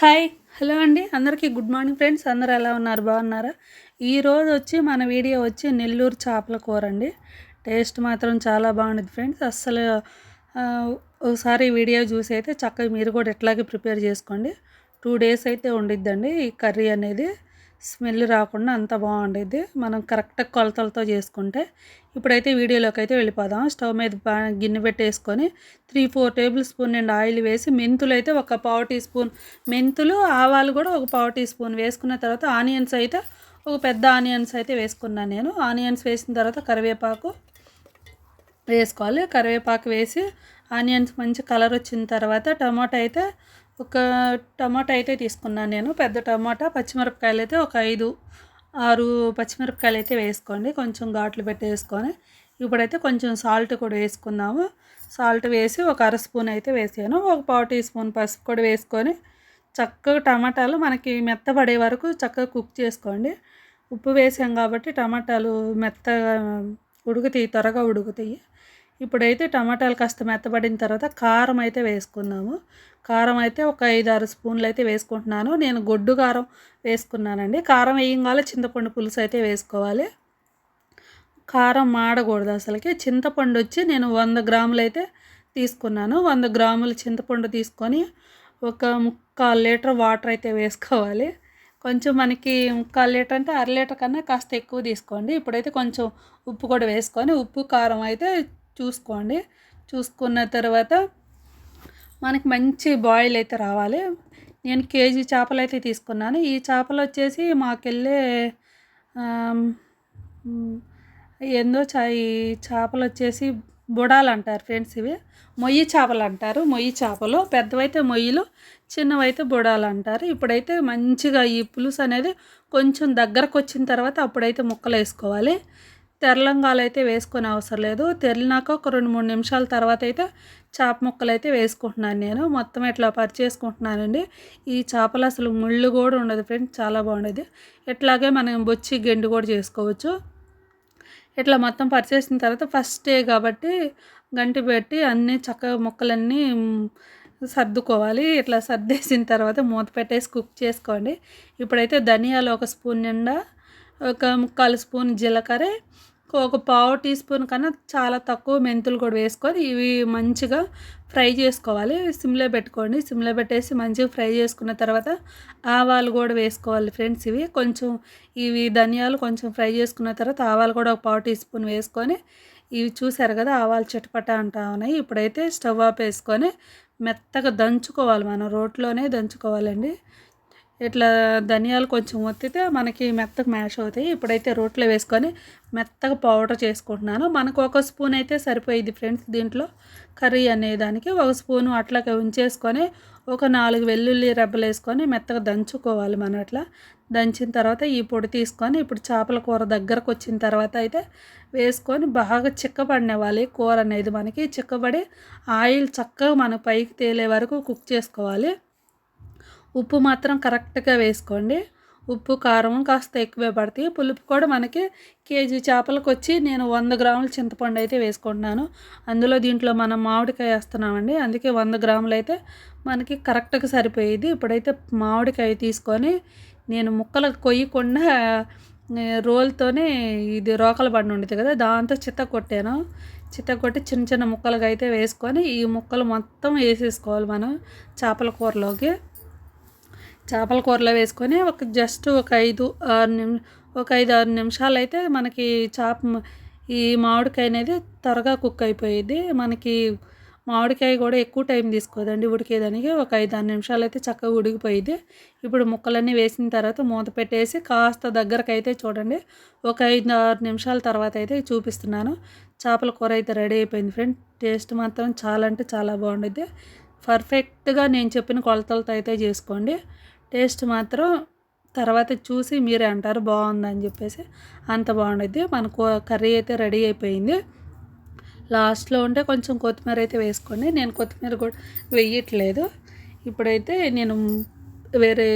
Hi hello అండి అందరికీ good morning friends. అందరూ ఎలా ఉన్నారు, బాగున్నారా? ఈరోజు వచ్చి మన వీడియో వచ్చి నెల్లూరు చేపల కూర అండి. టేస్ట్ మాత్రం చాలా బాగుంటుంది ఫ్రెండ్స్. అస్సలు ఒకసారి వీడియో చూసి అయితే చక్కగా మీరు కూడా ఎట్లాగే ప్రిపేర్ చేసుకోండి. 2 days అయితే ఉండిద్దండి ఈ కర్రీ అనేది. స్మెల్ రాకుండా అంత బాగుండిద్ది మనం కరెక్ట్ కొలతలతో చేసుకుంటే. ఇప్పుడైతే వీడియోలోకి అయితే వెళ్ళిపోదాం. స్టవ్ మీద గిన్నె పెట్టేసుకొని 3-4 టేబుల్ స్పూన్ నిండా ఆయిల్ వేసి మెంతులు అయితే ఒక పావు టీ స్పూన్ మెంతులు, ఆవాలు కూడా ఒక పావు టీ స్పూన్ వేసుకున్న తర్వాత ఆనియన్స్ అయితే ఒక పెద్ద ఆనియన్స్ అయితే వేసుకున్నాను నేను. ఆనియన్స్ వేసిన తర్వాత కరివేపాకు వేసుకోవాలి. కరివేపాకు వేసి ఆనియన్స్ మంచి కలర్ వచ్చిన తర్వాత టమాటా అయితే తీసుకున్నాను నేను. పెద్ద టమాటా, పచ్చిమిరపకాయలు అయితే ఒక 5-6 పచ్చిమిరపకాయలు అయితే వేసుకోండి. కొంచెం ఘాట్లు పెట్టేసుకొని ఇప్పుడైతే కొంచెం సాల్ట్ కూడా వేసుకుందాము. సాల్ట్ వేసి ఒక అర స్పూన్ అయితే వేసాను. ఒక పావు టీ స్పూన్ పసుపు కూడా వేసుకొని చక్కగా టమాటాలు మనకి మెత్తబడే వరకు చక్కగా కుక్ చేసుకోండి. ఉప్పు వేసాం కాబట్టి టమాటాలు మెత్తగా ఉడుకుతాయి, త్వరగా ఉడుకుతాయి. ఇప్పుడైతే టమాటాలు కాస్త మెత్తబడిన తర్వాత కారం అయితే వేసుకుందాము. కారం అయితే ఒక 5-6 స్పూన్లు అయితే వేసుకుంటున్నాను. నేను గొడ్డు కారం వేసుకున్నానండి. కారం వేయంగానే చింతపండు పులుసు అయితే వేసుకోవాలి. కారం మాడకూడదు అసలుకి. చింతపండు వచ్చి నేను 100 గ్రాములు అయితే తీసుకున్నాను. 100 గ్రాములు చింతపండు తీసుకొని ఒక 3/4 లీటర్ వాటర్ అయితే వేసుకోవాలి. కొంచెం మనకి 3/4 లీటర్ అంటే అర లీటర్ కన్నా కాస్త ఎక్కువ తీసుకోండి. ఇప్పుడైతే కొంచెం ఉప్పు కూడా వేసుకొని ఉప్పు కారం అయితే చూసుకోండి. చూసుకున్న తర్వాత మనకి మంచి బాయిల్ అయితే రావాలి. నేను కేజీ చేపలు అయితే తీసుకున్నాను. ఈ చేపలు వచ్చేసి మాకెళ్ళే ఏందో ఈ చేపలు వచ్చేసి బుడాలు అంటారు ఫ్రెండ్స్. ఇవి మొయ్యి చేపలు అంటారు. మొయ్యి చేపలు పెద్దవైతే మొయ్యలు, చిన్నవైతే బుడాలు అంటారు. ఇప్పుడైతే మంచిగా ఈ పులుసు అనేది కొంచెం దగ్గరకు వచ్చిన తర్వాత అప్పుడైతే ముక్కలు వేసుకోవాలి. తెరలంగాలు అయితే వేసుకొని అవసరం లేదు. తెరిలినాక ఒక 2-3 నిమిషాల తర్వాత అయితే చేప ముక్కలు అయితే వేసుకుంటున్నాను నేను. మొత్తం ఇట్లా పరిచేసుకుంటున్నానండి. ఈ చేపలు అసలు ముళ్ళు కూడా ఉండదు ఫ్రెండ్స్, చాలా బాగుండేది. ఇట్లాగే మనం బొచ్చి గెండు కూడా చేసుకోవచ్చు. ఇట్లా మొత్తం పరిచేసిన తర్వాత ఫస్ట్ డే కాబట్టి గంటి పెట్టి అన్నీ చక్కగా ముక్కలన్నీ సర్దుకోవాలి. ఇట్లా సర్దేసిన తర్వాత మూత పెట్టేసి కుక్ చేసుకోండి. ఇప్పుడైతే ధనియాలు ఒక స్పూన్ నిండా, ఒక 3/4 స్పూన్ జీలకర్ర, ఒక పావు టీ స్పూన్ కన్నా చాలా తక్కువ మెంతులు కూడా వేసుకొని ఇవి మంచిగా ఫ్రై చేసుకోవాలి. సిమ్లో పెట్టుకోండి. సిమ్లో పెట్టేసి మంచిగా ఫ్రై చేసుకున్న తర్వాత ఆవాలు కూడా వేసుకోవాలి ఫ్రెండ్స్. ఇవి ధనియాలు కొంచెం ఫ్రై చేసుకున్న తర్వాత ఆవాలు కూడా ఒక పావు టీ స్పూన్ వేసుకొని ఇవి చూసారు కదా ఆవాలు చిటపట అంటా ఉన్నాయి. ఇప్పుడైతే స్టవ్ ఆఫ్ వేసుకొని మెత్తగా దంచుకోవాలి. మనం రోట్లోనే దంచుకోవాలండి. ఇట్లా ధనియాలు కొంచెం ఒత్తితే మనకి మెత్తగా మ్యాష్ అవుతాయి. ఇప్పుడైతే రోట్లో వేసుకొని మెత్తగా పౌడర్ చేసుకుంటున్నాను. మనకు ఒక స్పూన్ అయితే సరిపోయింది ఫ్రెండ్స్. దీంట్లో కర్రీ అనేదానికి ఒక స్పూను అట్లాగే ఉంచేసుకొని ఒక 4 వెల్లుల్లి రెబ్బలు వేసుకొని మెత్తగా దంచుకోవాలి. మనం అట్లా దంచిన తర్వాత ఈ పొడి తీసుకొని ఇప్పుడు చేపల కూర దగ్గరకు వచ్చిన తర్వాత అయితే వేసుకొని బాగా చిక్కబడినవ్వాలి. కూర అనేది మనకి చిక్కబడి ఆయిల్ చక్కగా మన పైకి తేలే వరకు కుక్ చేసుకోవాలి. ఉప్పు మాత్రం కరెక్ట్గా వేసుకోండి. ఉప్పు కారం కాస్త ఎక్కువే పడతాయి. పులుపు కూడా మనకి కేజీ చేపలకు వచ్చి నేను 100 గ్రాముల చింతపండు అయితే వేసుకుంటున్నాను. దీంట్లో మనం మామిడికాయ వేస్తున్నామండి. అందుకే 100 గ్రాములు అయితే మనకి కరెక్ట్గా సరిపోయేది. ఇప్పుడైతే మామిడికాయ తీసుకొని నేను ముక్కలు కొయ్యకుండా రోల్తోనే ఇది రోకల బండి ఉండేది కదా, దాంతో చిత్తకొట్టాను. చిత్తకొట్టి చిన్న చిన్న ముక్కలుగా అయితే వేసుకొని ఈ ముక్కలు మొత్తం వేసేసుకోవాలి మనం చేపల కూరలోకి. చేపల కూరలో వేసుకొని ఒక 5-6 నిమిషాలు అయితే మనకి ఈ మామిడికాయ అనేది త్వరగా కుక్ అయిపోయింది. మనకి మామిడికాయ కూడా ఎక్కువ టైం తీసుకోదండి ఉడికేదానికి. ఒక 5-6 నిమిషాలు అయితే చక్కగా ఉడికిపోయింది. ఇప్పుడు ముక్కలన్నీ వేసిన తర్వాత మూత పెట్టేసి కాస్త దగ్గరకు అయితే చూడండి. ఒక 5-6 నిమిషాల తర్వాత అయితే చూపిస్తున్నాను. చేపల కూర అయితే రెడీ అయిపోయింది ఫ్రెండ్. టేస్ట్ మాత్రం చాలా అంటే చాలా బాగుంటుంది. పర్ఫెక్ట్గా నేను చెప్పిన కొలతలతో అయితే చేసుకోండి. టేస్ట్ మాత్రం తర్వాత చూసి మీరే అంటారు బాగుందని చెప్పేసి. అంత బాగుంటుంది. మన కర్రీ అయితే రెడీ అయిపోయింది. లాస్ట్లో ఉంటే కొంచెం కొత్తిమీర అయితే వేసుకోండి. నేను కొత్తిమీర కూడా వేయట్లేదు. ఇప్పుడైతే నేను వేరే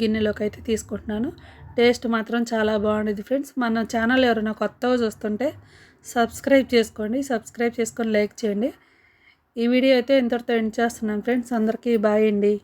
గిన్నెలోకి అయితే తీసుకుంటున్నాను. టేస్ట్ మాత్రం చాలా బాగుంటుంది ఫ్రెండ్స్. మన ఛానల్ ఎవరైనా కొత్తగా చూస్తుంటే సబ్స్క్రైబ్ చేసుకొని లైక్ చేయండి. ఈ వీడియో అయితే ఇంతటితో ఎండ్ చేస్తున్నాను ఫ్రెండ్స్. అందరికీ బాయ్ అండి.